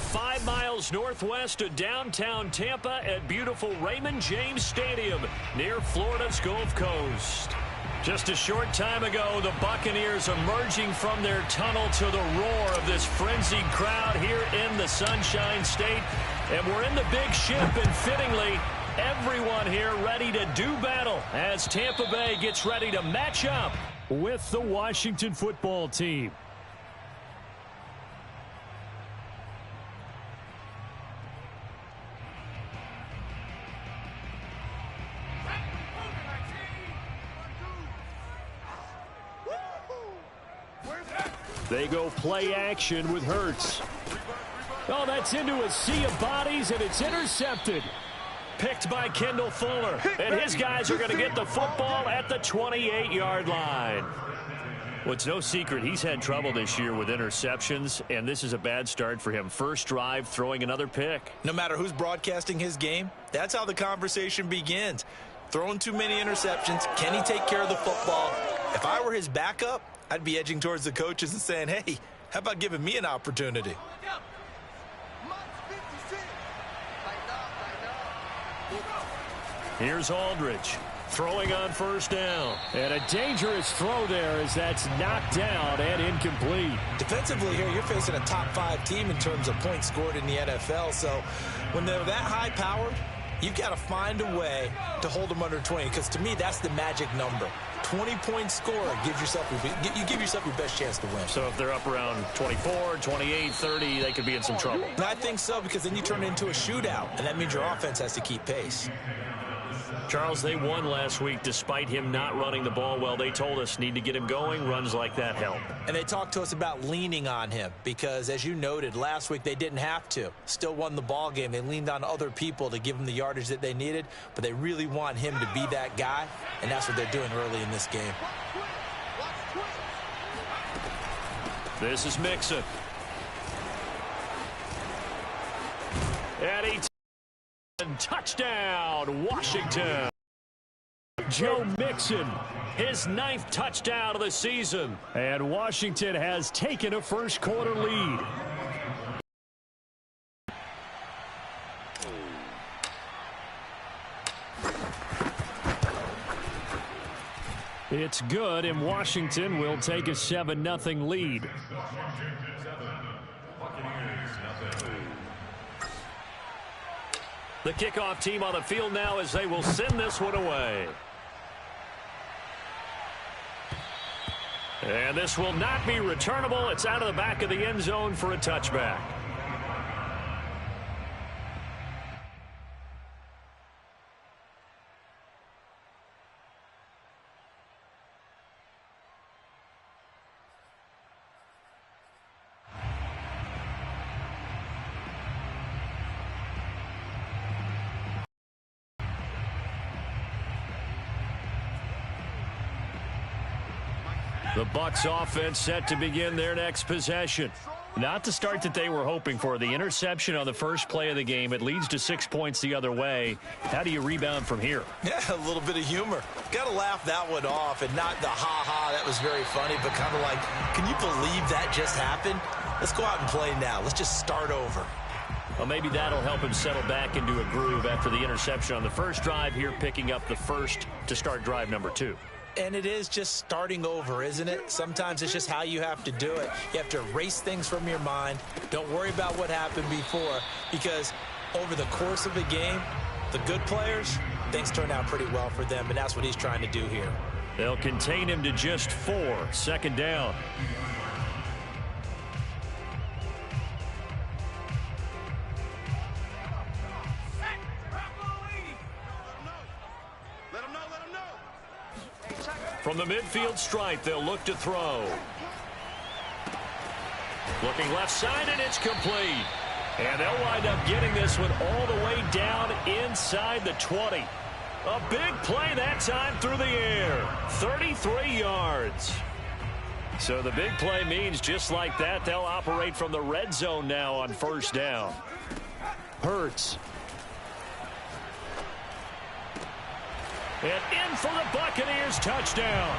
5 miles northwest of downtown Tampa at beautiful Raymond James Stadium near Florida's Gulf Coast. Just a short time ago, the Buccaneers emerging from their tunnel to the roar of this frenzied crowd here in the Sunshine State. And we're in the big ship, and fittingly, everyone here ready to do battle as Tampa Bay gets ready to match up with the Washington football team. They go play action with Hurts. Oh, that's into a sea of bodies, and it's intercepted. Picked by Kendall Fuller. And his guys are going to get the football at the 28-yard line. Well, it's no secret he's had trouble this year with interceptions, and this is a bad start for him. First drive, throwing another pick. No matter who's broadcasting his game, that's how the conversation begins. Throwing too many interceptions. Can he take care of the football? If I were his backup, I'd be edging towards the coaches and saying, hey, how about giving me an opportunity? Here's Aldridge throwing on first down. And a dangerous throw there as that's knocked down and incomplete. Defensively here, you're facing a top-5 team in terms of points scored in the NFL. So when they're that high-powered, you've got to find a way to hold them under 20, because to me, that's the magic number. 20-point score, you give yourself your best chance to win. So if they're up around 24, 28, 30, they could be in some trouble. I think so, because then you turn it into a shootout, and that means your offense has to keep pace. Charles, they won last week despite him not running the ball well. They told us need to get him going. Runs like that help. And they talked to us about leaning on him because, as you noted, last week they didn't have to. Still won the ball game. They leaned on other people to give them the yardage that they needed, but they really want him to be that guy, and that's what they're doing early in this game. This is Mixon. And he touchdown, Washington. Joe Mixon, his 9th touchdown of the season. And Washington has taken a first-quarter lead. It's good, and Washington will take a 7-0 lead. The kickoff team on the field now as they will send this one away. And this will not be returnable. It's out of the back of the end zone for a touchback. The Bucs offense set to begin their next possession. Not the start that they were hoping for. The interception on the first play of the game. It leads to 6 points the other way. How do you rebound from here? Yeah, a little bit of humor. Got to laugh that one off, and not the ha-ha, that was very funny, but kind of like, can you believe that just happened? Let's go out and play now. Let's just start over. Well, maybe that'll help him settle back into a groove after the interception on the first drive here, picking up the first to start drive number 2. And it is just starting over, isn't it? Sometimes it's just how you have to do it. You have to erase things from your mind. Don't worry about what happened before, because over the course of a game, the good players, things turn out pretty well for them, and that's what he's trying to do here. They'll contain him to just 4. Second down. From the midfield stripe, they'll look to throw. Looking left side, and it's complete. And they'll wind up getting this one all the way down inside the 20. A big play that time through the air. 33 yards. So the big play means just like that, they'll operate from the red zone now on first down. Hurts. And in for the Buccaneers touchdown.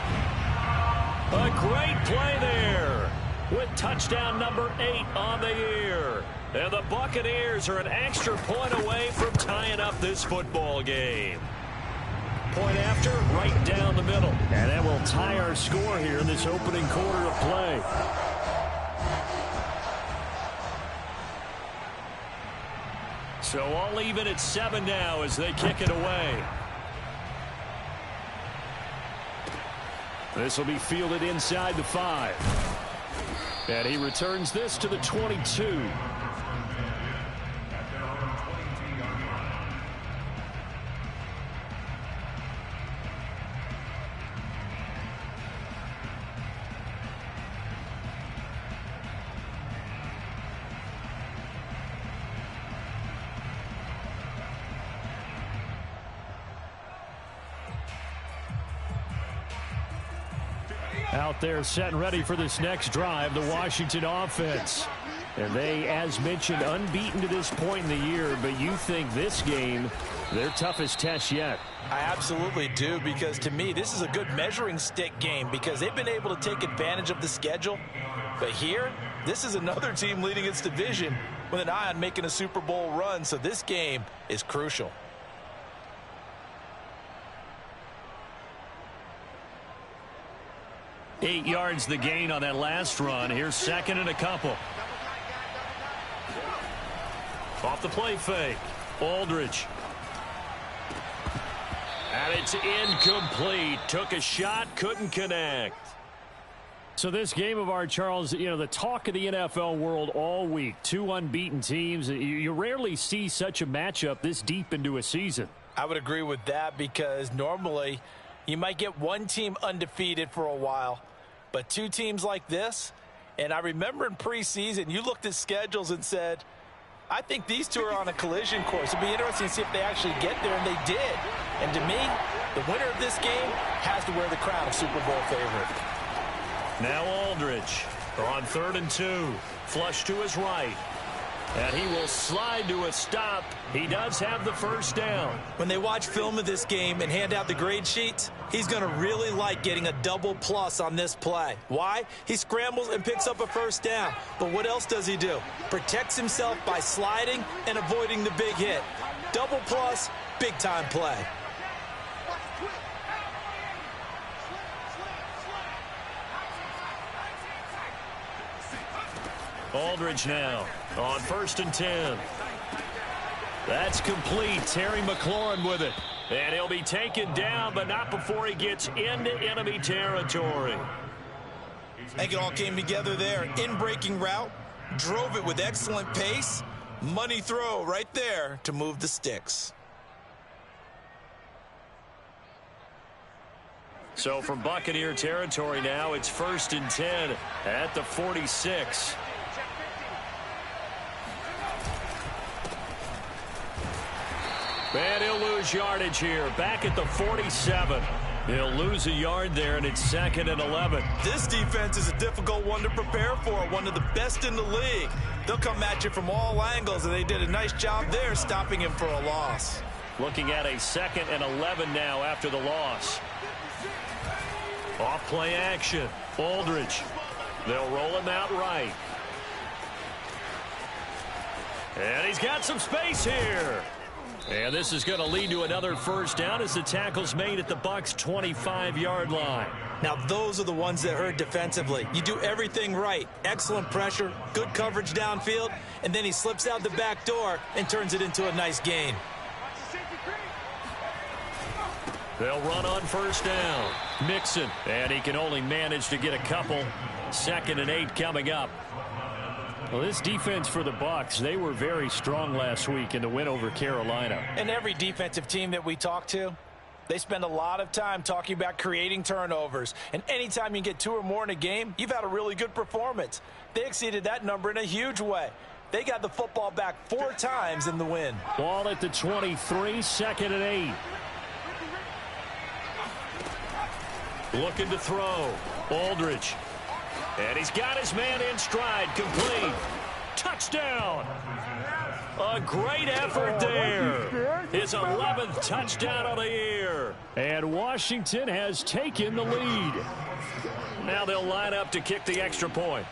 A great play there. with touchdown number 8 on the year. And the Buccaneers are an extra point away from tying up this football game. Point after, right down the middle. And that will tie our score here in this opening quarter of play. So all even at 7 now as they kick it away. This will be fielded inside the 5. And he returns this to the 22. Out there set and ready for this next drive, the Washington offense. And they, as mentioned, unbeaten to this point in the year, but you think this game, their toughest test yet. I absolutely do, because to me, this is a good measuring stick game because they've been able to take advantage of the schedule. But here, this is another team leading its division with an eye on making a Super Bowl run, so this game is crucial. Eight yards the gain on that last run. Here's second and a couple. Off the play fake. Aldridge. And it's incomplete. Took a shot, couldn't connect. So this game of ours, Charles, you know, the talk of the NFL world all week. 2 unbeaten teams. You rarely see such a matchup this deep into a season. I would agree with that because normally you might get one team undefeated for a while. But 2 teams like this, and I remember in preseason, you looked at schedules and said, I think these 2 are on a collision course. It'd be interesting to see if they actually get there, and they did. And to me, the winner of this game has to wear the crown of Super Bowl favorite. Now Aldridge on 3rd and 2. Flush to his right. And he will slide to a stop. He does have the first down. When they watch film of this game and hand out the grade sheets, he's going to really like getting a double plus on this play. Why? He scrambles and picks up a first down. But what else does he do? Protects himself by sliding and avoiding the big hit. Double plus, big time play. Aldridge now on 1st and 10. That's complete. Terry McLaurin with it. And he'll be taken down, but not before he gets into enemy territory. I think it all came together there. In-breaking route, drove it with excellent pace. Money throw right there to move the sticks. So from Buccaneer territory now, it's 1st and 10 at the 46. And he'll lose yardage here. Back at the 47. He'll lose a yard there, and it's 2nd and 11. This defense is a difficult one to prepare for, one of the best in the league. They'll come at you from all angles, and they did a nice job there stopping him for a loss. Looking at a 2nd and 11 now after the loss. Off play action. Aldridge. They'll roll him out right. And he's got some space here. And this is going to lead to another first down as the tackle's made at the Bucs' 25-yard line. Now, those are the ones that hurt defensively. You do everything right. Excellent pressure, good coverage downfield, and then he slips out the back door and turns it into a nice gain. They'll run on first down. Mixon, and he can only manage to get a couple. 2nd and 8 coming up. Well, this defense for the Bucs, they were very strong last week in the win over Carolina. And every defensive team that we talk to, they spend a lot of time talking about creating turnovers. And anytime you get 2 or more in a game, you've had a really good performance. They exceeded that number in a huge way. They got the football back 4 times in the win. Ball at the 23, 2nd and 8. Looking to throw. Aldridge. And he's got his man in stride. Complete. Touchdown. A great effort there. His 11th touchdown of the year. And Washington has taken the lead. Now they'll line up to kick the extra point.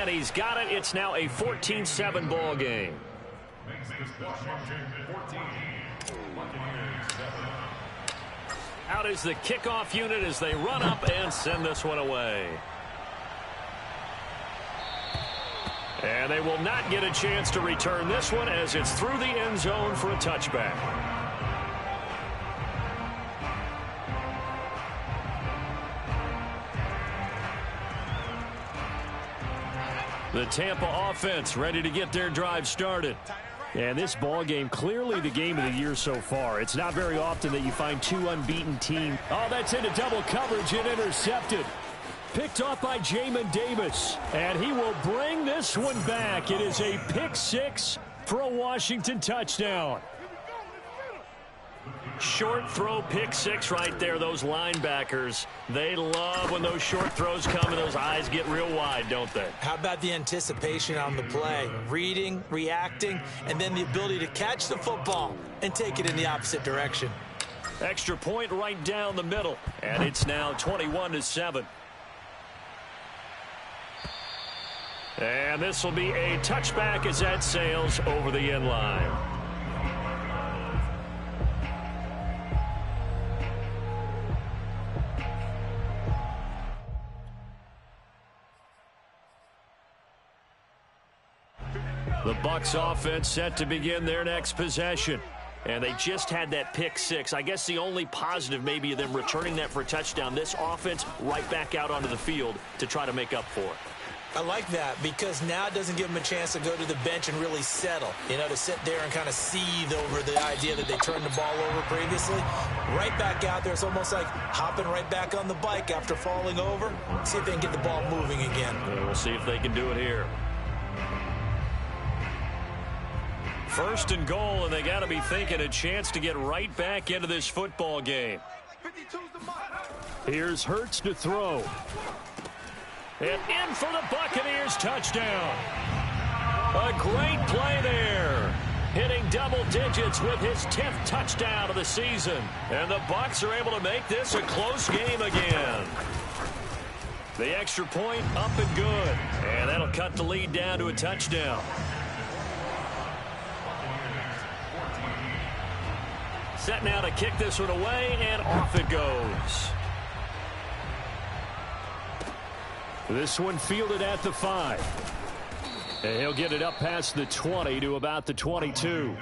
And he's got it. It's now a 14-7 ball game. Out is the kickoff unit as they run up and send this one away. And they will not get a chance to return this one as it's through the end zone for a touchback. The Tampa offense ready to get their drive started. And this ball game, clearly the game of the year so far. It's not very often that you find two unbeaten teams. Oh, that's into double coverage and intercepted. Picked off by Jamin Davis. And he will bring this one back. It is a pick six for a Washington touchdown. Short throw, pick six right there. Those linebackers, they love when those short throws come and those eyes get real wide, don't they? How about the anticipation on the play? Reading, reacting, and then the ability to catch the football and take it in the opposite direction. Extra point right down the middle, and it's now 21-7. And this will be a touchback as that sails over the end line. The Bucs offense set to begin their next possession. And they just had that pick six. I guess the only positive maybe of them returning that for a touchdown. This offense right back out onto the field to try to make up for it. I like that because now it doesn't give them a chance to go to the bench and really settle. You know, to sit there and kind of seethe over the idea that they turned the ball over previously. Right back out there. It's almost like hopping right back on the bike after falling over. See if they can get the ball moving again. And we'll see if they can do it here. First and goal, and they got to be thinking a chance to get right back into this football game. Here's Hurts to throw. And in for the Buccaneers, touchdown. A great play there. Hitting double digits with his 10th touchdown of the season. And the Bucs are able to make this a close game again. The extra point up and good. And that'll cut the lead down to a touchdown. Set now to kick this one away, and off it goes. This one fielded at the 5. And he'll get it up past the 20 to about the 22.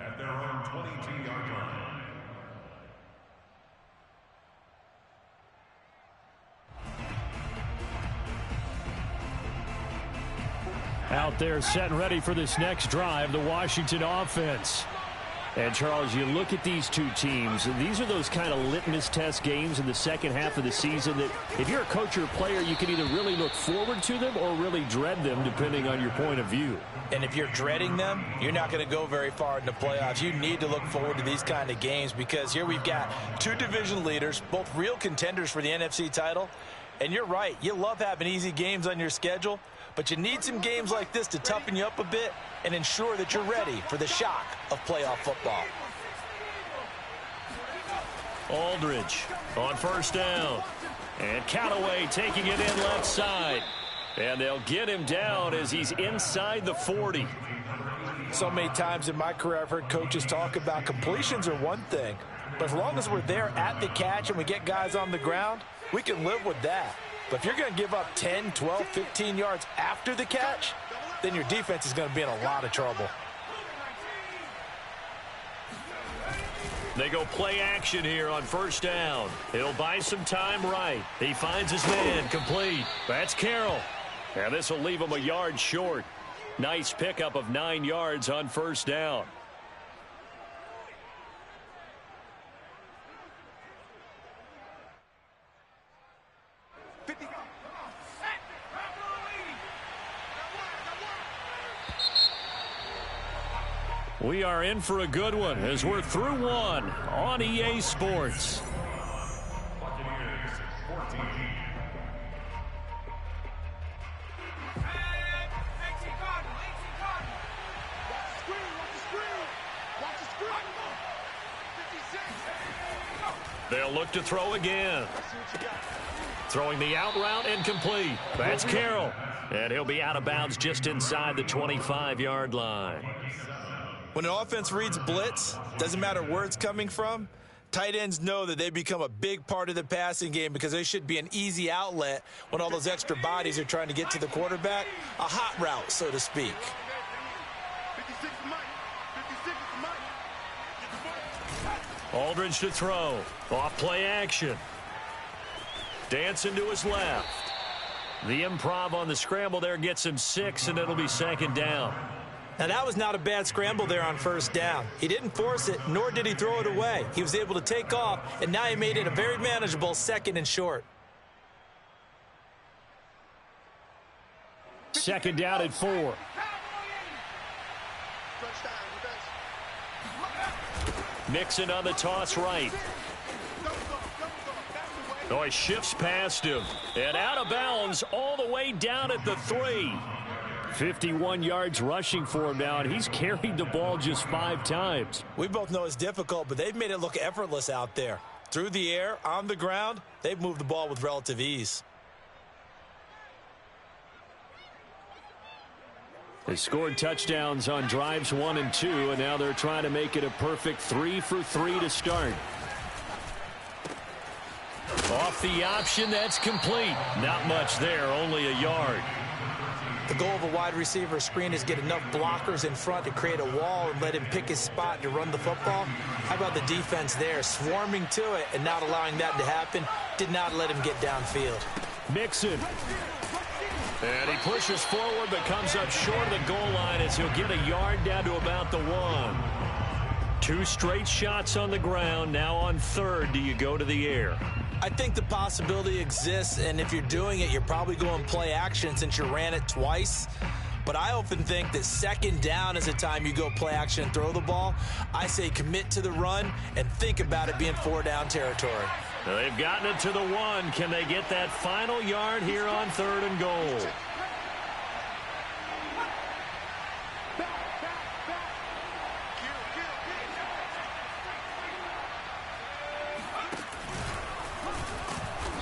At their own 22-yard line. Out there set and ready for this next drive, the Washington offense. And, Charles, you look at these two teams, and these are those kind of litmus test games in the second half of the season that if you're a coach or a player, you can either really look forward to them or really dread them, depending on your point of view. And if you're dreading them, you're not going to go very far in the playoffs. You need to look forward to these kind of games because here we've got two division leaders, both real contenders for the NFC title. And you're right, you love having easy games on your schedule, but you need some games like this to toughen you up a bit and ensure that you're ready for the shock of playoff football. Aldridge on first down. And Callaway taking it in left side. And they'll get him down as he's inside the 40. So many times in my career I've heard coaches talk about completions are one thing, but as long as we're there at the catch and we get guys on the ground, we can live with that. But if you're going to give up 10, 12, 15 yards after the catch, then your defense is going to be in a lot of trouble. They go play action here on first down. He'll buy some time right. He finds his man complete. That's Carroll. And this will leave him a yard short. Nice pickup of 9 yards on first down. We are in for a good one as we're through one on EA Sports. Buccaneers 14. They'll look to throw again. Throwing the out route and complete. That's Carroll. And he'll be out of bounds just inside the 25-yard line. When an offense reads blitz, doesn't matter where it's coming from, tight ends know that they become a big part of the passing game because they should be an easy outlet when all those extra bodies are trying to get to the quarterback. A hot route, so to speak. Aldridge to throw. Off play action. Dancing to his left. The improv on the scramble there gets him 6, and it'll be second down. Now, that was not a bad scramble there on first down. He didn't force it, nor did he throw it away. He was able to take off, and now he made it a very manageable 2nd and short. Second down at 4. Mixon on the toss right. Oh, he shifts past him. And out of bounds all the way down at the 3. 51 yards rushing for him now, and he's carried the ball just 5 times. We both know it's difficult, but they've made it look effortless out there. Through the air, on the ground, they've moved the ball with relative ease. They scored touchdowns on drives 1 and 2, and now they're trying to make it a perfect 3 for 3 to start. Off the option, that's complete. Not much there, only a yard. The goal of a wide receiver screen is get enough blockers in front to create a wall and let him pick his spot to run the football. How about the defense there, swarming to it and not allowing that to happen? Did not let him get downfield. Mixon. And he pushes forward but comes up short of the goal line as he'll get a yard down to about the 1. 2 straight shots on the ground. Now on 3rd, do you go to the air? I think the possibility exists, and if you're doing it, you're probably going play action since you ran it twice. But I often think that 2nd down is the time you go play action and throw the ball. I say commit to the run and think about it being 4-down territory. Now they've gotten it to the 1. Can they get that final yard here on 3rd and goal?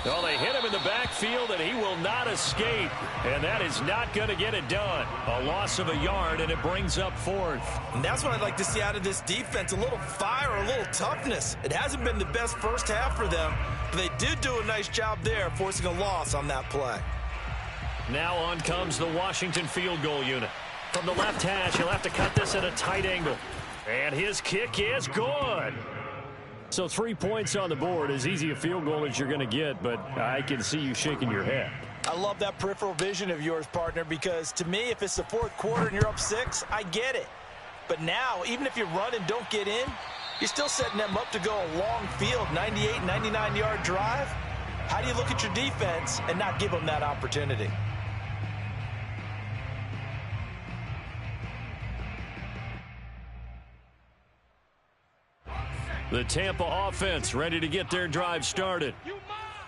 Well, they hit him in the backfield, and he will not escape. And that is not going to get it done. A loss of a yard, and it brings up 4th. And that's what I'd like to see out of this defense, a little fire, a little toughness. It hasn't been the best first half for them, but they did do a nice job there, forcing a loss on that play. Now on comes the Washington field goal unit. From the left hash, he'll have to cut this at a tight angle. And his kick is good. So 3 points on the board, as easy a field goal as you're going to get, but I can see you shaking your head. I love that peripheral vision of yours, partner, because to me, if it's the 4th quarter and you're up 6, I get it. But now, even if you run and don't get in, you're still setting them up to go a long field, 98, 99-yard drive. How do you look at your defense and not give them that opportunity? The Tampa offense ready to get their drive started.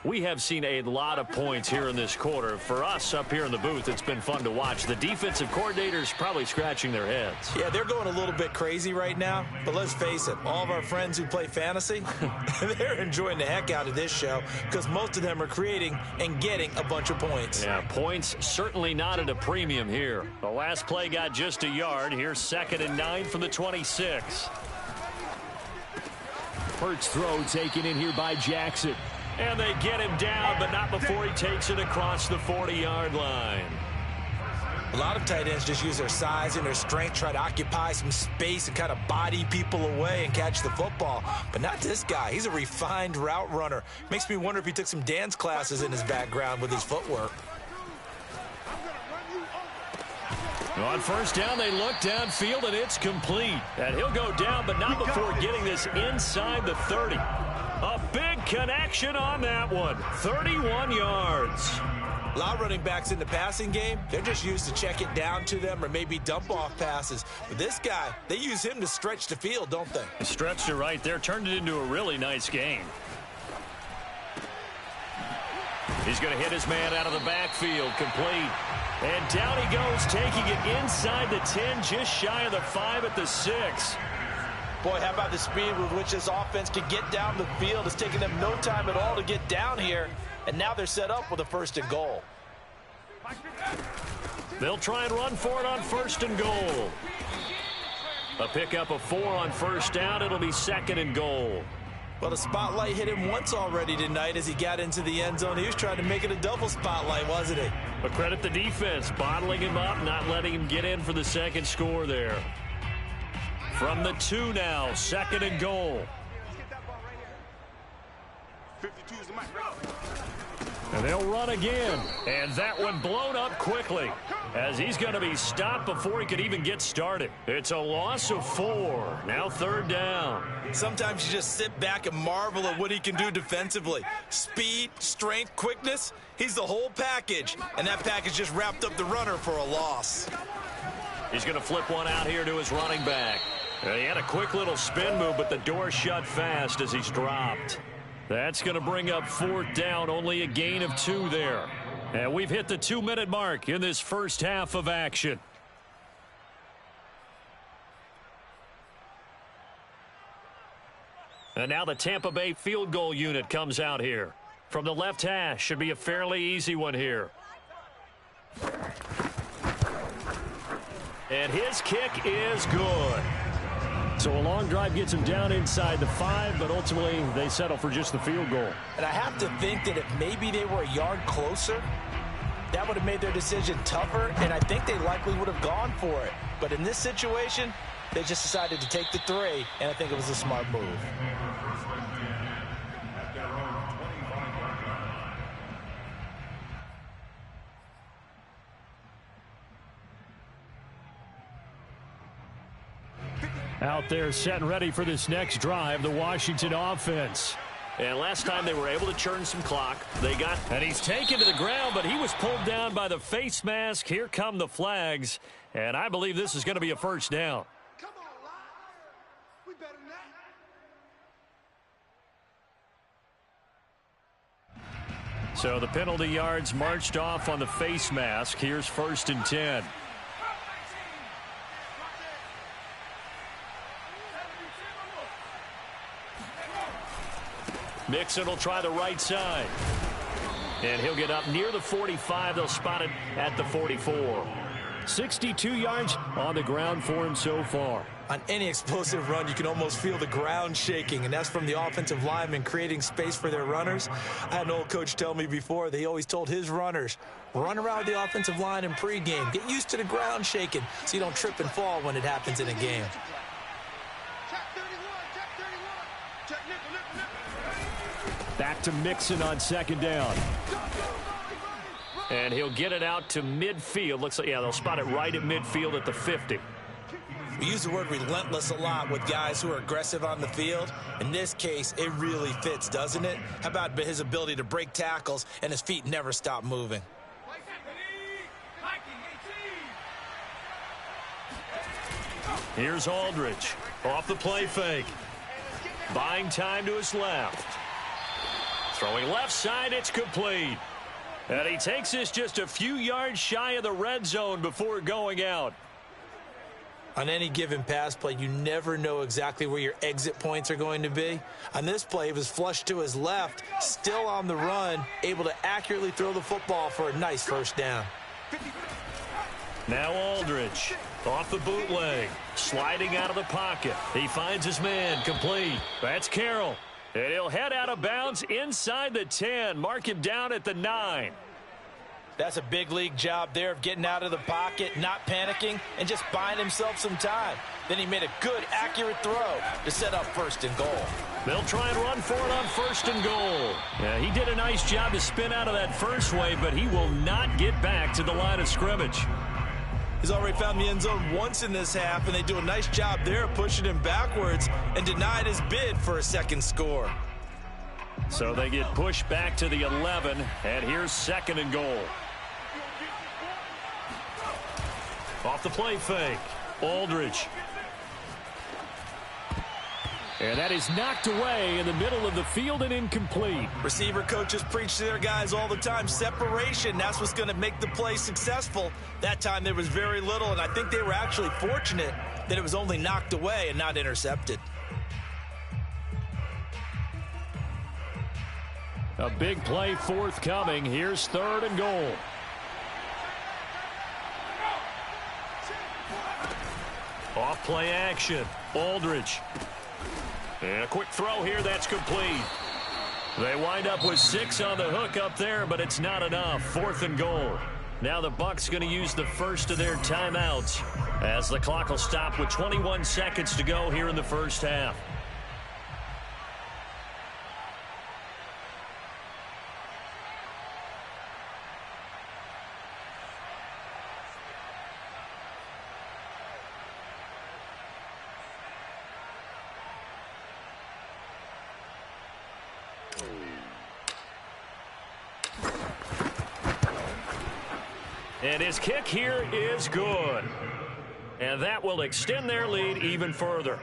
We have seen a lot of points here in this quarter. For us up here in the booth, it's been fun to watch. The defensive coordinators probably scratching their heads. Yeah, they're going a little bit crazy right now. But let's face it, all of our friends who play fantasy, they're enjoying the heck out of this show because most of them are creating and getting a bunch of points. Yeah, points certainly not at a premium here. The last play got just a yard. Here's 2nd and 9 from the 26. Hurts throw taken in here by Jackson. And they get him down, but not before he takes it across the 40-yard line. A lot of tight ends just use their size and their strength, try to occupy some space and kind of body people away and catch the football. But not this guy. He's a refined route runner. Makes me wonder if he took some dance classes in his background with his footwork. On first down, they look downfield, and it's complete. And he'll go down, but not before getting this inside the 30. A big connection on that one. 31 yards. A lot of running backs in the passing game, they're just used to check it down to them or maybe dump off passes. But this guy, they use him to stretch the field, don't they? Stretched it right there, turned it into a really nice game. He's going to hit his man out of the backfield, complete. And down he goes, taking it inside the 10, just shy of the 5 at the 6. Boy, how about the speed with which this offense can get down the field? It's taking them no time at all to get down here. and now they're set up with a 1st and goal. They'll try and run for it on 1st and goal. A pickup of 4 on 1st down. It'll be 2nd and goal. Well, the spotlight hit him once already tonight as he got into the end zone. He was trying to make it a double spotlight, wasn't he? But credit the defense, bottling him up, not letting him get in for the 2nd score there. From the 2 now, 2nd and goal. And they'll run again. And that one blown up quickly as he's going to be stopped before he could even get started. It's a loss of 4. Now 3rd down. Sometimes you just sit back and marvel at what he can do defensively. Speed, strength, quickness. He's the whole package. And that package just wrapped up the runner for a loss. He's going to flip one out here to his running back. He had a quick little spin move, but the door shut fast as he's dropped. That's going to bring up 4th down, only a gain of 2 there. And we've hit the 2-minute mark in this first half of action. And now the Tampa Bay field goal unit comes out here. From the left hash, should be a fairly easy one here. And his kick is good. So a long drive gets him down inside the 5, but ultimately they settle for just the field goal. And I have to think that if maybe they were a yard closer, that would have made their decision tougher, and I think they likely would have gone for it. But in this situation, they just decided to take the 3, and I think it was a smart move. Out there set and ready for this next drive, the Washington offense. And last time they were able to churn some clock. And he's taken to the ground, but he was pulled down by the face mask. Here come the flags. And I believe this is going to be a 1st down. Come on, Lyle. We better than that. So the penalty yards marched off on the face mask. Here's 1st and 10. Mixon will try the right side. And he'll get up near the 45. They'll spot it at the 44. 62 yards on the ground for him so far. On any explosive run, you can almost feel the ground shaking, and that's from the offensive linemen creating space for their runners. I had an old coach tell me before, they always told his runners, run around the offensive line in pregame. Get used to the ground shaking so you don't trip and fall when it happens in a game. Back to Mixon on 2nd down. And he'll get it out to midfield. Looks like, yeah, they'll spot it right at midfield at the 50. We use the word relentless a lot with guys who are aggressive on the field. In this case, it really fits, doesn't it? How about his ability to break tackles and his feet never stop moving? Here's Aldridge off the play fake. Buying time to his left. Throwing left side, it's complete. And he takes this just a few yards shy of the red zone before going out. On any given pass play, you never know exactly where your exit points are going to be. On this play, it was flushed to his left, still on the run, able to accurately throw the football for a nice 1st down. Now Aldridge off the bootleg, sliding out of the pocket. He finds his man, complete. That's Carroll. And he'll head out of bounds inside the 10. Mark him down at the 9. That's a big league job there of getting out of the pocket, not panicking, and just buying himself some time. Then he made a good, accurate throw to set up 1st and goal. They'll try and run for it on 1st and goal. Yeah, he did a nice job to spin out of that first wave, but he will not get back to the line of scrimmage. He's already found the end zone once in this half, and they do a nice job there of pushing him backwards and denied his bid for a 2nd score. So they get pushed back to the 11, and here's 2nd and goal. Off the play fake, Aldridge. And that is knocked away in the middle of the field and incomplete. Receiver coaches preach to their guys all the time. Separation, that's what's going to make the play successful. That time there was very little, and I think they were actually fortunate that it was only knocked away and not intercepted. A big play forthcoming. Here's 3rd and goal. Off play action. Aldridge. And a quick throw here. That's complete. They wind up with 6 on the hook up there, but it's not enough. 4th and goal. Now the Bucks going to use the first of their timeouts as the clock will stop with 21 seconds to go here in the first half. And his kick here is good. And that will extend their lead even further.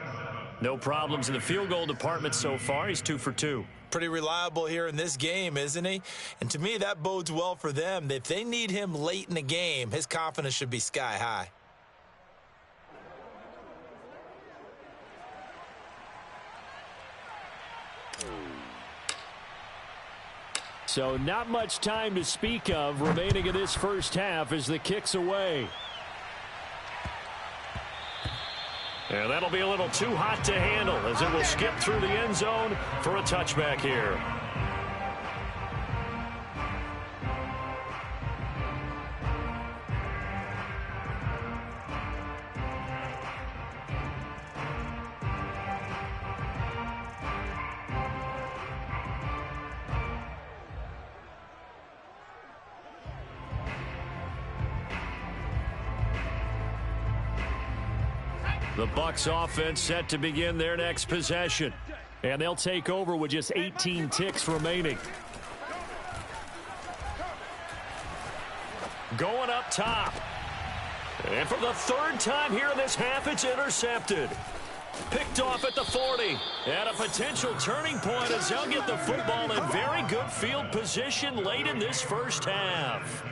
No problems in the field goal department so far. He's 2 for 2. Pretty reliable here in this game, isn't he? And to me, that bodes well for them. If they need him late in the game, his confidence should be sky high. So not much time to speak of remaining in this first half as the kick's away. And that'll be a little too hot to handle as it will skip through the end zone for a touchback here. The Bucks offense set to begin their next possession. And they'll take over with just 18 ticks remaining. Going up top. And for the 3rd time here in this half, it's intercepted. Picked off at the 40. And a potential turning point as they'll get the football in very good field position late in this first half.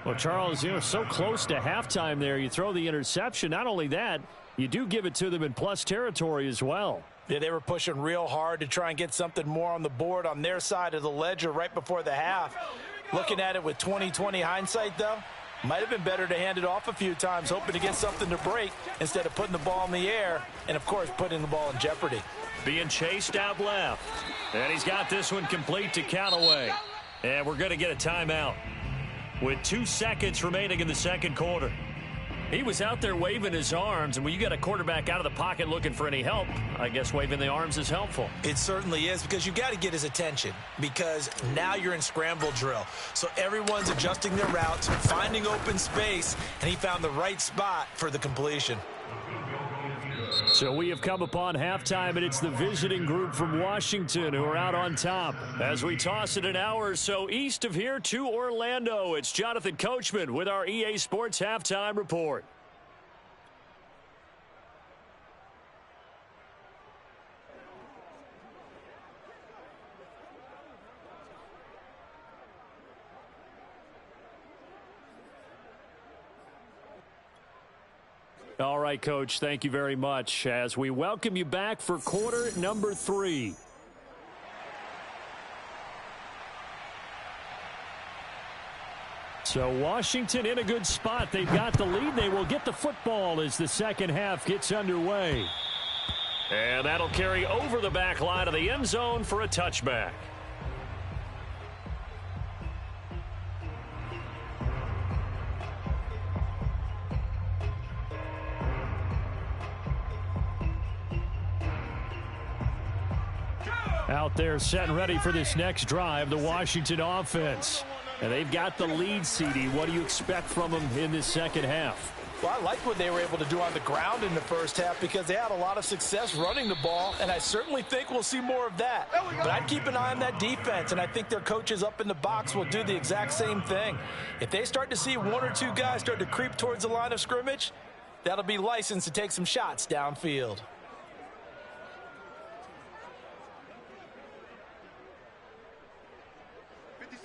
Well, Charles, so close to halftime there. You throw the interception. Not only that, you do give it to them in plus territory as well. Yeah, they were pushing real hard to try and get something more on the board on their side of the ledger right before the half. Looking at it with 20/20 hindsight, though, might have been better to hand it off a few times, hoping to get something to break instead of putting the ball in the air and, of course, putting the ball in jeopardy. Being chased out left. And he's got this one complete to Callaway. And we're going to get a timeout with 2 seconds remaining in the second quarter. He was out there waving his arms, and when you got a quarterback out of the pocket looking for any help, I guess waving the arms is helpful. It certainly is, because you got to get his attention, because now you're in scramble drill. So everyone's adjusting their routes, finding open space, and he found the right spot for the completion. So we have come upon halftime, and it's the visiting group from Washington who are out on top. As we toss it an hour or so east of here to Orlando, it's Jonathan Coachman with our EA Sports Halftime Report. All right, Coach, thank you very much as we welcome you back for quarter number 3. So Washington in a good spot. They've got the lead. They will get the football as the second half gets underway. And that'll carry over the back line of the end zone for a touchback. Out there set and ready for this next drive, the Washington offense. And they've got the lead, CD. What do you expect from them in this second half? Well, I liked what they were able to do on the ground in the first half because they had a lot of success running the ball, and I certainly think we'll see more of that. But I'd keep an eye on that defense, and I think their coaches up in the box will do the exact same thing. If they start to see 1 or 2 guys start to creep towards the line of scrimmage, that'll be licensed to take some shots downfield.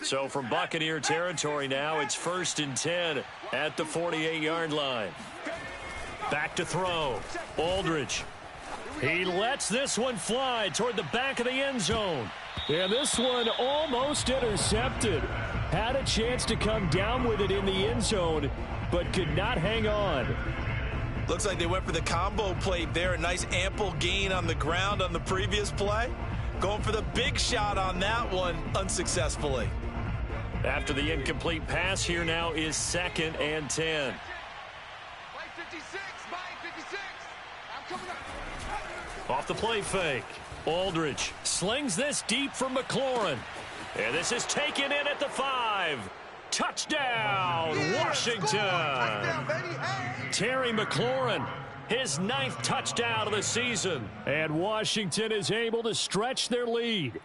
So from Buccaneer territory now, it's 1st and 10 at the 48-yard line. Back to throw. Aldridge. He lets this one fly toward the back of the end zone. And this one almost intercepted. Had a chance to come down with it in the end zone, but could not hang on. Looks like they went for the combo play there. A nice ample gain on the ground on the previous play. Going for the big shot on that one unsuccessfully. After the incomplete pass, here now is 2nd and 10. Off the play fake. Aldridge slings this deep for McLaurin. And this is taken in at the 5. Touchdown, Washington. Terry McLaurin, his 9th touchdown of the season. And Washington is able to stretch their lead.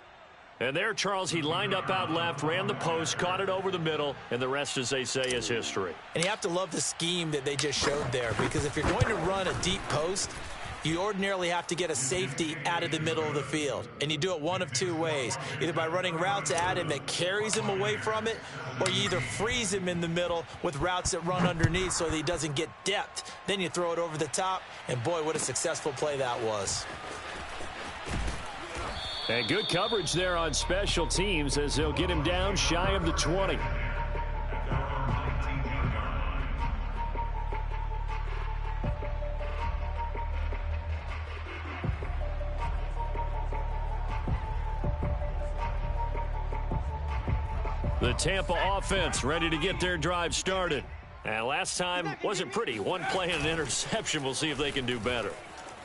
And there, Charles, he lined up out left, ran the post, caught it over the middle, and the rest, as they say, is history. And you have to love the scheme that they just showed there, because if you're going to run a deep post, you ordinarily have to get a safety out of the middle of the field. And you do it one of two ways. Either by running routes at him that carries him away from it, or you either freeze him in the middle with routes that run underneath so that he doesn't get depth. Then you throw it over the top, and boy, what a successful play that was. And good coverage there on special teams as they'll get him down shy of the 20. The Tampa offense ready to get their drive started. And last time wasn't pretty. One play and an interception. We'll see if they can do better.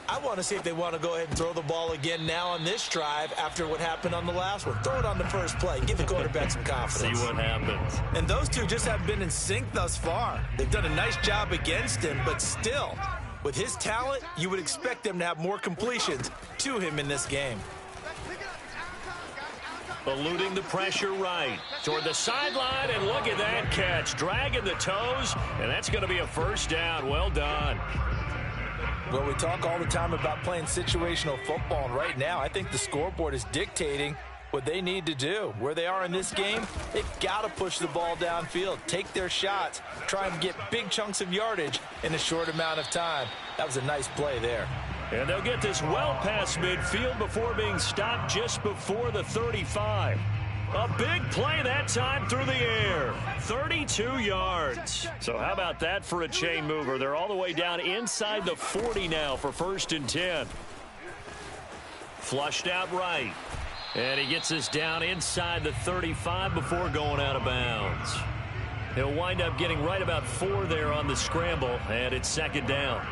I want to see if they want to go ahead and throw the ball again now on this drive after what happened on the last one. Throw it on the first play. Give the quarterback some confidence. See what happens. And those two just haven't been in sync thus far. They've done a nice job against him, but still, with his talent, you would expect them to have more completions to him in this game. Eluding the pressure right toward the sideline, and look at that catch. Dragging the toes, and that's going to be a first down. Well done. Well, we talk all the time about playing situational football, and right now I think the scoreboard is dictating what they need to do. Where they are in this game, they've got to push the ball downfield, take their shots, try and get big chunks of yardage in a short amount of time. That was a nice play there. And they'll get this well past midfield before being stopped just before the 35. A big play that time through the air. 32 yards. So how about that for a chain mover? They're all the way down inside the 40 now for 1st and 10. Flushed out right. And he gets us down inside the 35 before going out of bounds. He'll wind up getting right about 4 there on the scramble, and it's 2nd down.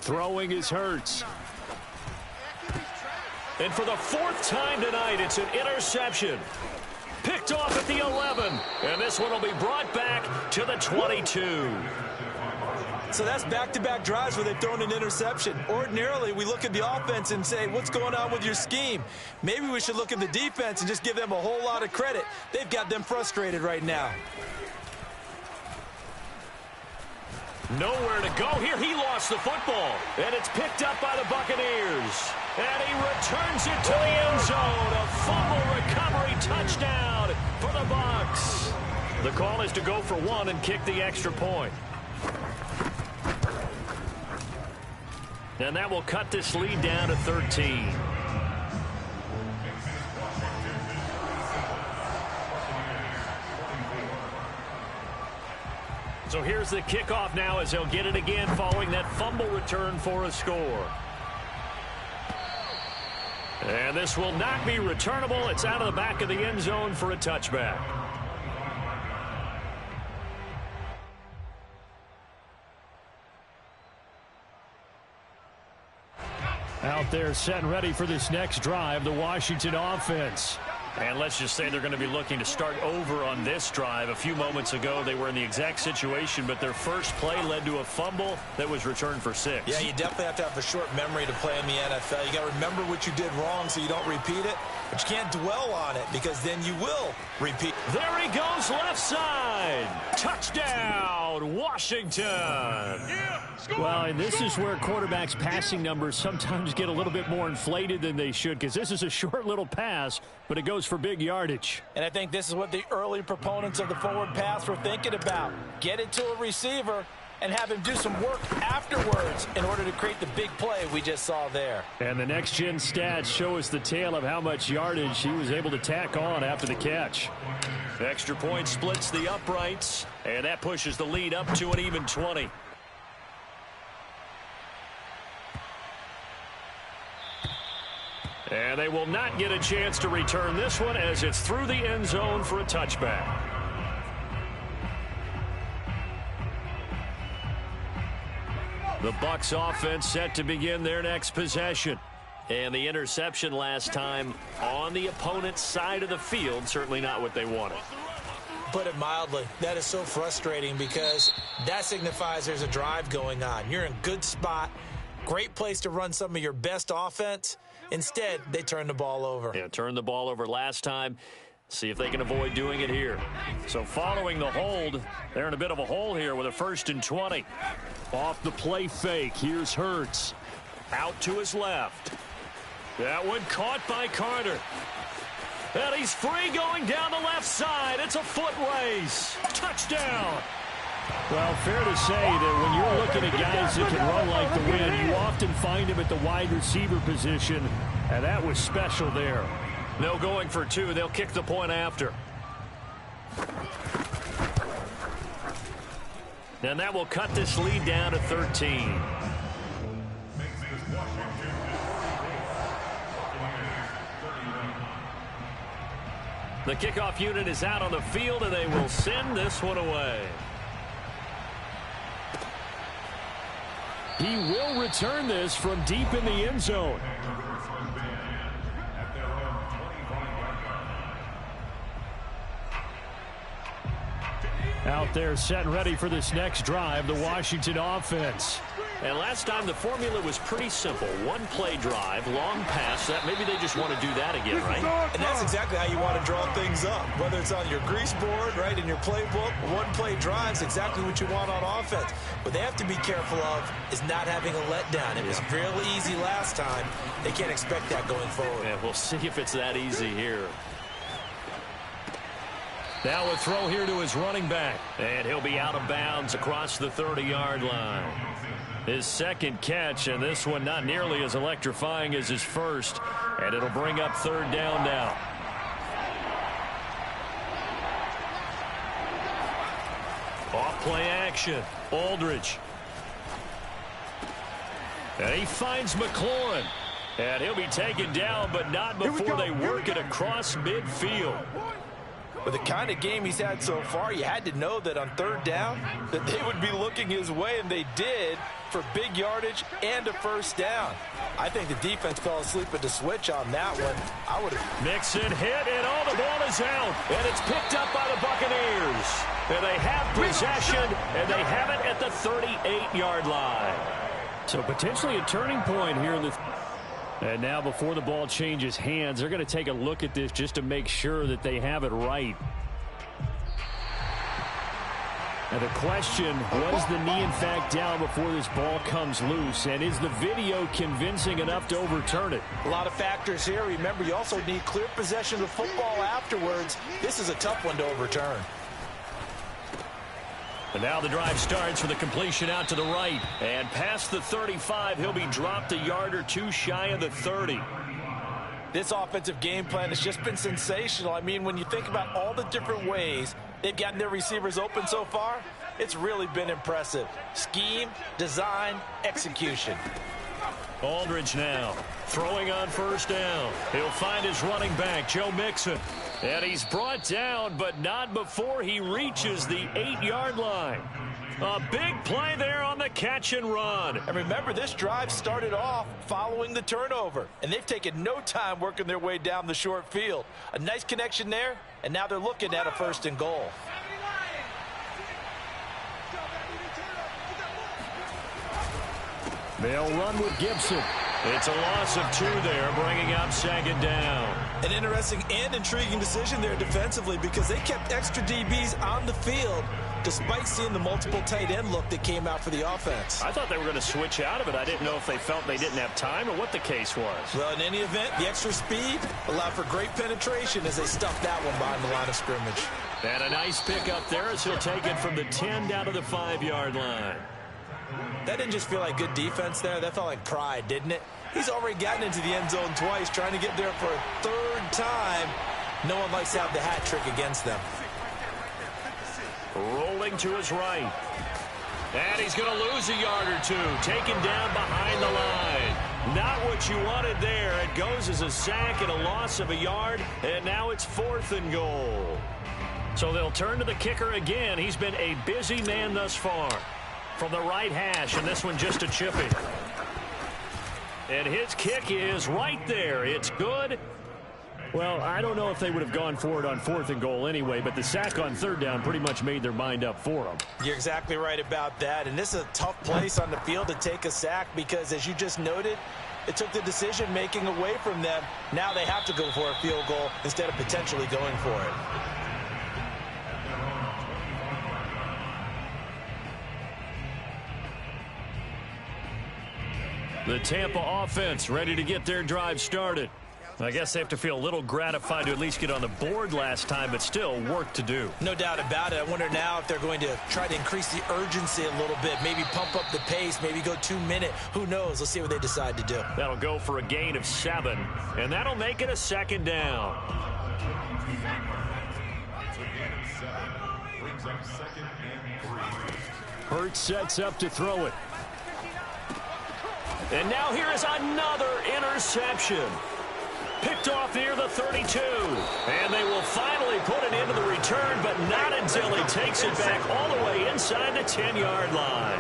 Throwing is Hurts. And for the 4th time tonight, it's an interception. Picked off at the 11. And this one will be brought back to the 22. So that's back-to-back drives where they've thrown an interception. Ordinarily, we look at the offense and say, what's going on with your scheme? Maybe we should look at the defense and just give them a whole lot of credit. They've got them frustrated right now. Nowhere to go here. He lost the football. And it's picked up by the Buccaneers. And he returns it to the end zone. A fumble recovery touchdown for the Bucs. The call is to go for 1 and kick the extra point. And that will cut this lead down to 13. So here's the kickoff now as they'll get it again following that fumble return for a score. And this will not be returnable. It's out of the back of the end zone for a touchback. Out there set and ready for this next drive, the Washington offense. And let's just say they're going to be looking to start over on this drive. A few moments ago, they were in the exact situation, but their first play led to a fumble that was returned for 6. Yeah, you definitely have to have a short memory to play in the NFL. You got to remember what you did wrong so you don't repeat it, but you can't dwell on it because then you will repeat. There he goes, left side. Touchdown, Washington. Yeah, Well, and this is where quarterbacks' passing numbers sometimes get a little bit more inflated than they should, because this is a short little pass, but it goes for big yardage. And I think this is what the early proponents of the forward pass were thinking about. Get it to a receiver, and have him do some work afterwards in order to create the big play we just saw there. And the next-gen stats show us the tale of how much yardage he was able to tack on after the catch. Extra point splits the uprights, and that pushes the lead up to an even 20. And they will not get a chance to return this one as it's through the end zone for a touchback. The Bucs offense set to begin their next possession. And the interception last time on the opponent's side of the field, certainly not what they wanted. Put it mildly, that is so frustrating because that signifies there's a drive going on. You're in a good spot, great place to run some of your best offense. Instead, they turn the ball over. Yeah, turned the ball over last time. See if they can avoid doing it here. So following the hold, they're in a bit of a hole here with a 1st and 20. Off the play fake, here's Hurts. Out to his left. That one caught by Carter. And he's free going down the left side. It's a foot race. Touchdown. Well, fair to say that when you're looking at guys that can run like the wind, you often find him at the wide receiver position, and that was special there. No going for two. They'll kick the point after. And that will cut this lead down to 13. The kickoff unit is out on the field, and they will send this one away. He will return this from deep in the end zone. Out there set and ready for this next drive, the Washington offense. And last time the formula was pretty simple. One play drive, long pass. That maybe they just want to do that again, right? And that's exactly how you want to draw things up. Whether it's on your grease board, right, in your playbook, one play drive's exactly what you want on offense. What they have to be careful of is not having a letdown. It was real easy last time. They can't expect that going forward. And we'll see if it's that easy here. Now a throw here to his running back. And he'll be out of bounds across the 30-yard line. His second catch, and this one not nearly as electrifying as his first. And it'll bring up 3rd down now. Off play action. Aldridge. And he finds McLaurin. And he'll be taken down, but not before they work it across midfield. With the kind of game he's had so far, you had to know that on 3rd down that they would be looking his way, and they did, for big yardage and a 1st down. I think the defense fell asleep at the switch on that one. I would have. Mixon hit, and all the ball is out, and it's picked up by the Buccaneers. And they have possession, and they have it at the 38-yard line. So potentially a turning point here in the. And now before the ball changes hands, they're going to take a look at this just to make sure that they have it right. And the question, was the knee in fact down before this ball comes loose? And is the video convincing enough to overturn it? A lot of factors here. Remember, you also need clear possession of the football afterwards. This is a tough one to overturn. And now the drive starts with a completion out to the right. And past the 35, he'll be dropped a yard or two shy of the 30. This offensive game plan has just been sensational. I mean, when you think about all the different ways they've gotten their receivers open so far, it's really been impressive. Scheme, design, execution. Aldridge now throwing on 1st down. He'll find his running back, Joe Mixon. And he's brought down, but not before he reaches the 8-yard line. A big play there on the catch and run. And remember, this drive started off following the turnover, and they've taken no time working their way down the short field. A nice connection there, and now they're looking at a 1st and goal. They'll run with Gibson. It's a loss of 2 there, bringing up 2nd down. An interesting and intriguing decision there defensively because they kept extra DBs on the field despite seeing the multiple tight end look that came out for the offense. I thought they were going to switch out of it. I didn't know if they felt they didn't have time or what the case was. Well, in any event, the extra speed allowed for great penetration as they stuffed that one behind the line of scrimmage. And a nice pick up there as he'll take it from the 10 down to the 5-yard line. That didn't just feel like good defense there. That felt like pride, didn't it? He's already gotten into the end zone twice, trying to get there for a third time. No one likes to have the hat trick against them. Rolling to his right. And he's going to lose a yard or two. Taken down behind the line. Not what you wanted there. It goes as a sack and a loss of a yard. And now it's 4th and goal. So they'll turn to the kicker again. He's been a busy man thus far. From the right hash, and this one just a chipping. And his kick is right there. It's good. Well, I don't know if they would have gone for it on 4th and goal anyway, but the sack on 3rd down pretty much made their mind up for them. You're exactly right about that. And this is a tough place on the field to take a sack because, as you just noted, it took the decision-making away from them. Now they have to go for a field goal instead of potentially going for it. The Tampa offense ready to get their drive started. I guess they have to feel a little gratified to at least get on the board last time, but still work to do. No doubt about it. I wonder now if they're going to try to increase the urgency a little bit, maybe pump up the pace, maybe go 2-minute. Who knows? Let's see what they decide to do. That'll go for a gain of 7, and that'll make it a 2nd down. Hurts sets up to throw it. And now here is another interception. Picked off near the 32. And they will finally put it into the return, but not until he takes it back all the way inside the 10-yard line.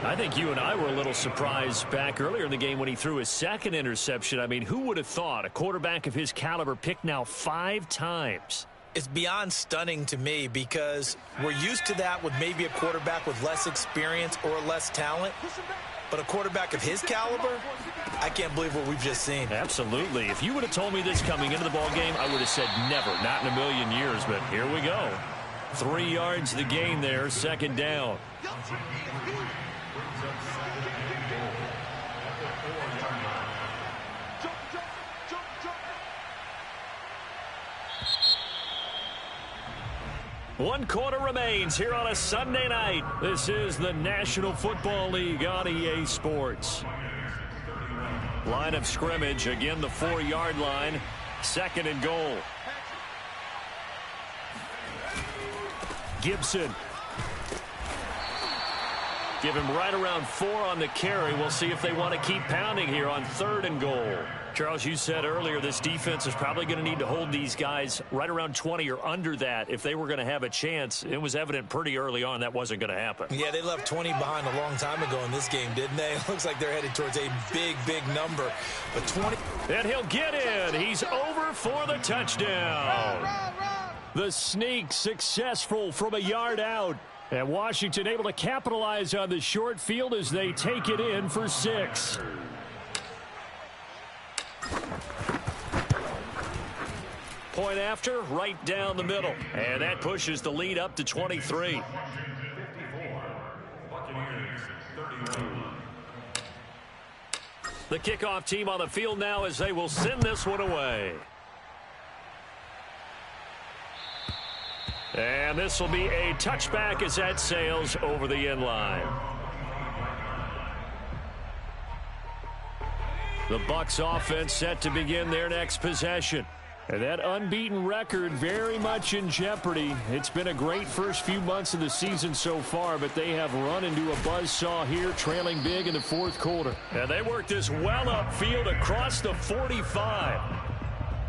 I think you and I were a little surprised back earlier in the game when he threw his 2nd interception. I mean, who would have thought a quarterback of his caliber picked now 5 times? It's beyond stunning to me because we're used to that with maybe a quarterback with less experience or less talent. But a quarterback of his caliber, I can't believe what we've just seen. Absolutely. If you would have told me this coming into the ballgame, I would have said never, not in a million years. But here we go. 3 yards the gain there, 2nd down. One quarter remains here on a Sunday night. This is the National Football League on EA Sports. Line of scrimmage, again the 4-yard line. 2nd and goal. Gibson. Give him right around 4 on the carry. We'll see if they want to keep pounding here on 3rd and goal. Charles, you said earlier this defense is probably going to need to hold these guys right around 20 or under that if they were going to have a chance. It was evident pretty early on that wasn't going to happen. Yeah, they left 20 behind a long time ago in this game, didn't they? It looks like they're headed towards a big, big number. But 20... And he'll get in. He's over for the touchdown. The sneak successful from a yard out. And Washington able to capitalize on the short field as they take it in for 6. Point after, right down the middle. And that pushes the lead up to 23. The kickoff team on the field now as they will send this one away. And this will be a touchback as that sails over the end line. The Bucs offense set to begin their next possession. And that unbeaten record very much in jeopardy. It's been a great first few months of the season so far, but they have run into a buzzsaw here, trailing big in the 4th quarter. And they work this well upfield across the 45.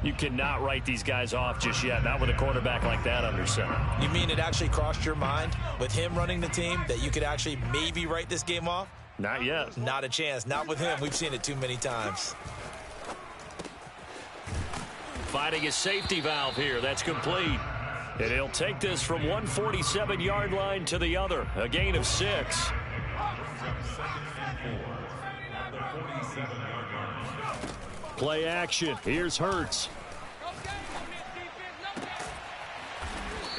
You cannot write these guys off just yet, not with a quarterback like that under center. You mean it actually crossed your mind with him running the team that you could actually maybe write this game off? Not yet. Not a chance. Not with him. We've seen it too many times. Finding a safety valve here. That's complete. And he'll take this from 147-yard line to the other. A gain of 6. Play action. Here's Hurts.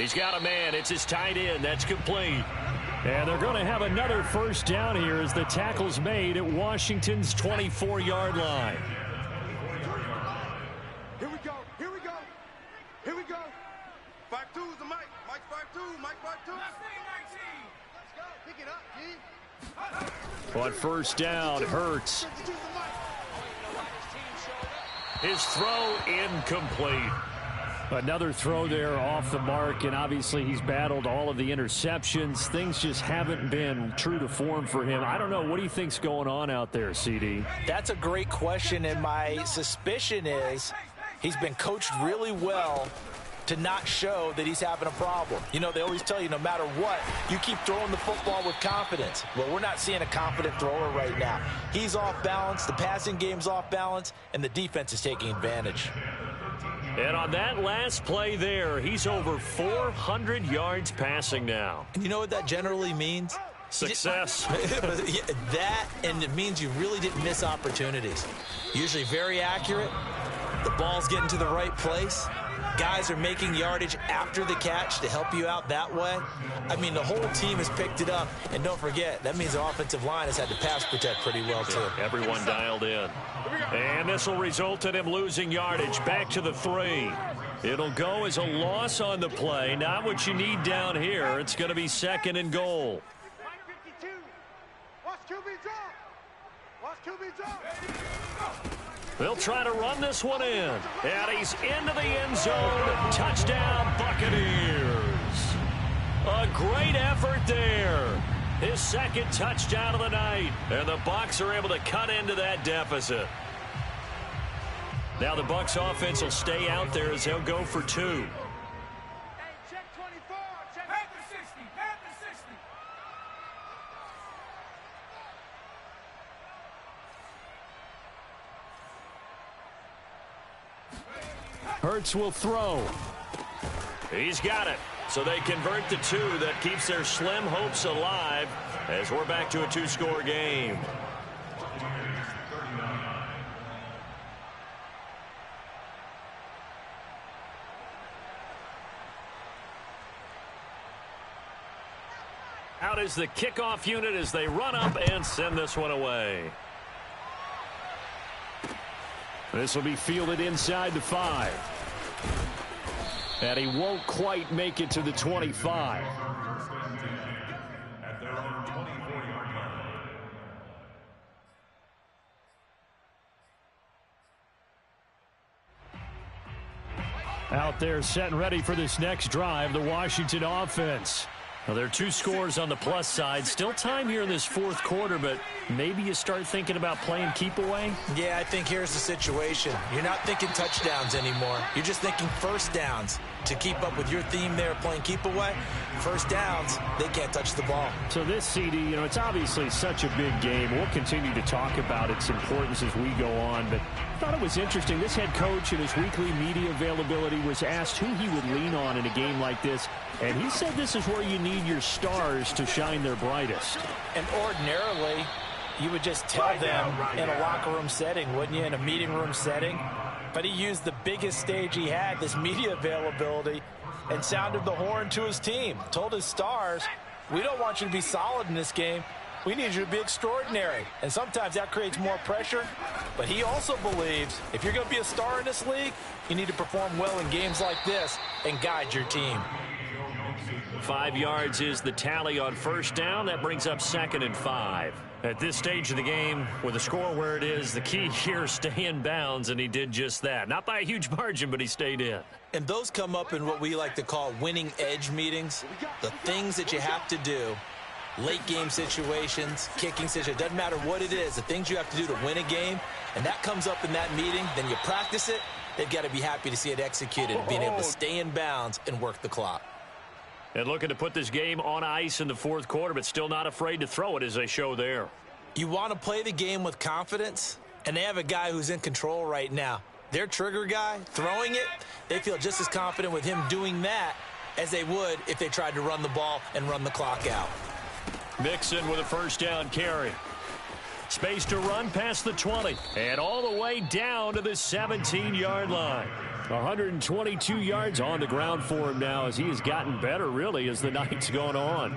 He's got a man. It's his tight end. That's complete. And they're going to have another first down here as the tackle's made at Washington's 24-yard line. Here we go. Here we go. Here we go. 5-2 is the Mike. Mike 5-2. Mike 5-2. Let's go. Pick it up, G. On first down, Hurts. His throw incomplete. Another throw there off the mark, and obviously he's battled all of the interceptions. Things just haven't been true to form for him. I don't know. What do you think's going on out there, CD? That's a great question, and my suspicion is he's been coached really well to not show that he's having a problem. You know, they always tell you no matter what, you keep throwing the football with confidence. Well, we're not seeing a confident thrower right now. He's off balance, the passing game's off balance, and the defense is taking advantage. And on that last play there, he's over 400 yards passing now. And you know what that generally means? Success. That, and it means you really didn't miss opportunities. Usually very accurate. The ball's getting to the right place. Guys are making yardage after the catch to help you out that way. I mean, the whole team has picked it up. And don't forget, that means the offensive line has had to pass protect pretty well, too. Everyone dialed in. And this will result in him losing yardage back to the 3. It'll go as a loss on the play. Not what you need down here. It's going to be 2nd and goal. Mike 52. Watch QB drop. Watch QB drop. They'll try to run this one in. And he's into the end zone. Touchdown, Buccaneers. A great effort there. His 2nd touchdown of the night. And the Bucs are able to cut into that deficit. Now the Bucs offense will stay out there as they'll go for 2. Hey, check 24. Check Panther 60. Panther 60. Hurts will throw. He's got it. So they convert the 2. That keeps their slim hopes alive as we're back to a 2-score game. Out is the kickoff unit as they run up and send this one away. This will be fielded inside the 5. And he won't quite make it to the 25. At their own 24-yard line. Out there set and ready for this next drive, the Washington offense. Well, there are 2 scores on the plus side. Still time here in this 4th quarter, but maybe you start thinking about playing keep away? Yeah, I think here's the situation. You're not thinking touchdowns anymore. You're just thinking first downs. To keep up with your theme there, playing keep away, first downs, they can't touch the ball. So this, CD, you know, it's obviously such a big game. We'll continue to talk about its importance as we go on, but I thought it was interesting. This head coach in his weekly media availability was asked who he would lean on in a game like this, and he said this is where you need your stars to shine their brightest. And ordinarily, you would just tell them in a locker room setting, wouldn't you, in a meeting room setting? But he used the biggest stage he had, this media availability, and sounded the horn to his team. Told his stars, we don't want you to be solid in this game. We need you to be extraordinary. And sometimes that creates more pressure. But he also believes if you're going to be a star in this league, you need to perform well in games like this and guide your team. 5 yards is the tally on first down. That brings up 2nd and 5. At this stage of the game, with the score where it is, the key here is stay in bounds, and he did just that. Not by a huge margin, but he stayed in. And those come up in what we like to call winning edge meetings. The things that you have to do, late game situations, kicking situations, doesn't matter what it is, the things you have to do to win a game, and that comes up in that meeting, then you practice it, they've got to be happy to see it executed, being able to stay in bounds and work the clock. And looking to put this game on ice in the 4th quarter, but still not afraid to throw it as they show there. You want to play the game with confidence, and they have a guy who's in control right now. Their trigger guy, throwing it, they feel just as confident with him doing that as they would if they tried to run the ball and run the clock out. Mixon with a first down carry. Space to run past the 20 and all the way down to the 17-yard line. 122 yards on the ground for him now as he has gotten better, really, as the night's gone on.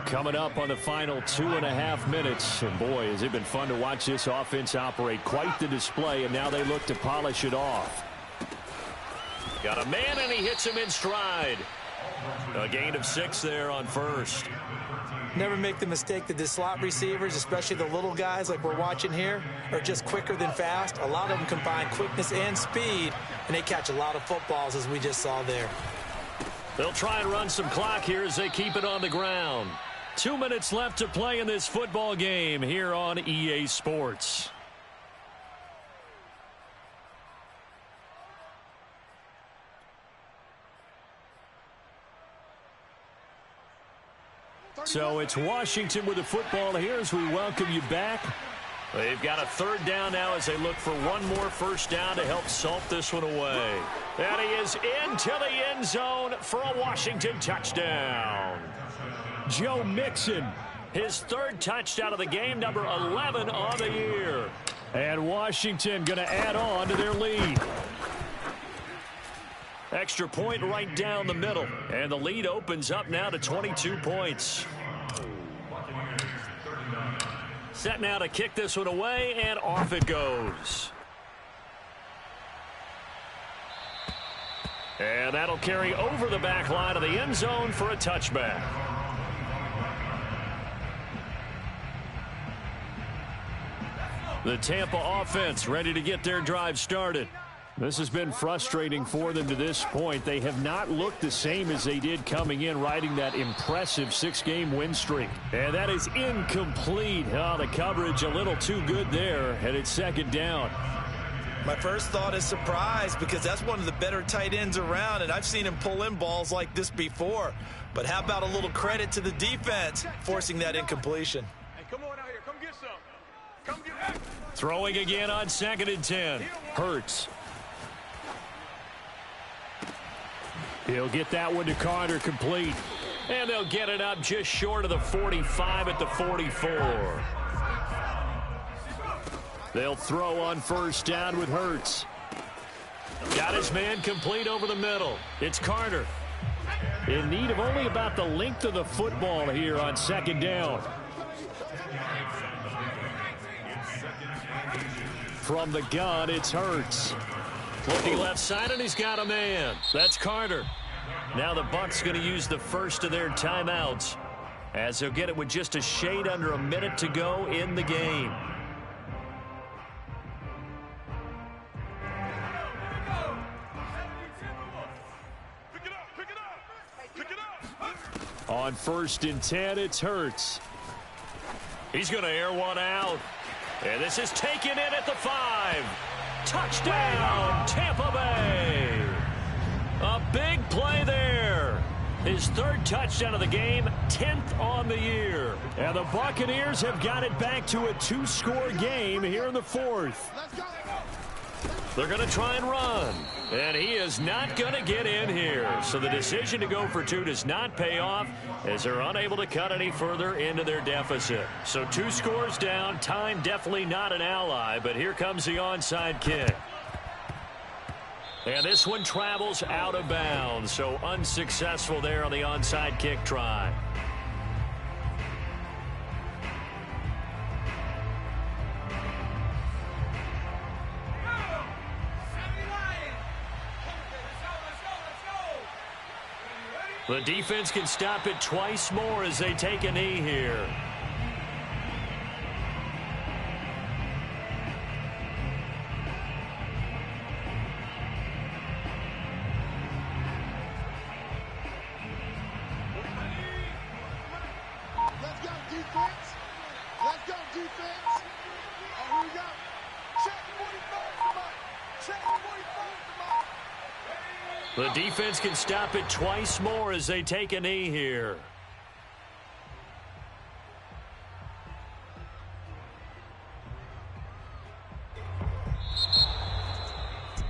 Coming up on the final 2.5 minutes. And, boy, has it been fun to watch this offense operate. Quite the display, and now they look to polish it off. Got a man, and he hits him in stride. A gain of 6 there on first. Never make the mistake that the slot receivers, especially the little guys like we're watching here, are just quicker than fast. A lot of them combine quickness and speed, and they catch a lot of footballs, as we just saw there. They'll try and run some clock here as they keep it on the ground. 2 minutes left to play in this football game here on EA Sports. So it's Washington with the football here as we welcome you back. They've got a third down now as they look for one more first down to help salt this one away. And he is into the end zone for a Washington touchdown. Joe Mixon, his third touchdown of the game, number 11 on the year. And Washington going to add on to their lead. Extra point right down the middle. And the lead opens up now to 22 points. Set now to kick this one away, and off it goes. And that'll carry over the back line of the end zone for a touchback. The Tampa offense ready to get their drive started. This has been frustrating for them to this point. They have not looked the same as they did coming in, riding that impressive 6-game win streak. And that is incomplete. Oh, the coverage a little too good there, and it's second down. My first thought is surprise, because that's one of the better tight ends around, and I've seen him pull in balls like this before. But how about a little credit to the defense forcing that incompletion? Hey, come on out here. Come get some. Come get back. Throwing again on 2nd and 10. Hurts. He'll get that one to Carter, complete. And they'll get it up just short of the 45 at the 44. They'll throw on first down with Hurts. Got his man complete over the middle. It's Carter. In need of only about the length of the football here on second down. From the gun, it's Hurts. Looking left side, and he's got a man. That's Carter. Now the Bucs going to use the first of their timeouts, as they'll get it with just a shade under a minute to go in the game. On 1st and 10, it's Hurts. He's going to air one out. And this is taken in at the 5. Touchdown, Tampa Bay. A big play there. His third touchdown of the game, 10th on the year. And the Buccaneers have got it back to a 2-score game here in the 4th. They're going to try and run. And he is not going to get in here. So the decision to go for 2 does not pay off, as they're unable to cut any further into their deficit. So 2 scores down. Time definitely not an ally, but here comes the onside kick. And this one travels out of bounds, so unsuccessful there on the onside kick try. The defense can stop it twice more as they take a knee here. Let's go, defense. Let's go, defense. Oh, here we go. Check 45 tonight. Check 45 tonight. The defense can stop it twice more as they take a knee here.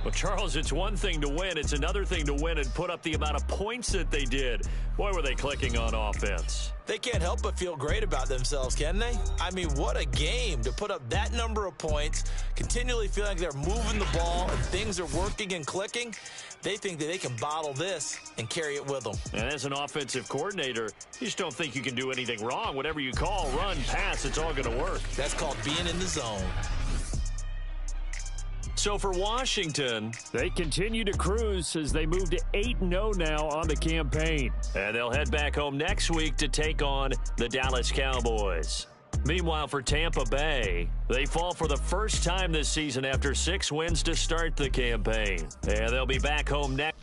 We'll Charles, it's one thing to win. It's another thing to win and put up the amount of points that they did. Boy, were they clicking on offense. They can't help but feel great about themselves, can they? I mean, what a game to put up that number of points, continually feeling like they're moving the ball and things are working and clicking. They think that they can bottle this and carry it with them. And as an offensive coordinator, you just don't think you can do anything wrong. Whatever you call, run, pass, it's all going to work. That's called being in the zone. So for Washington, they continue to cruise as they move to 8-0 now on the campaign. And they'll head back home next week to take on the Dallas Cowboys. Meanwhile, for Tampa Bay, they fall for the first time this season after 6 wins to start the campaign. And they'll be back home next.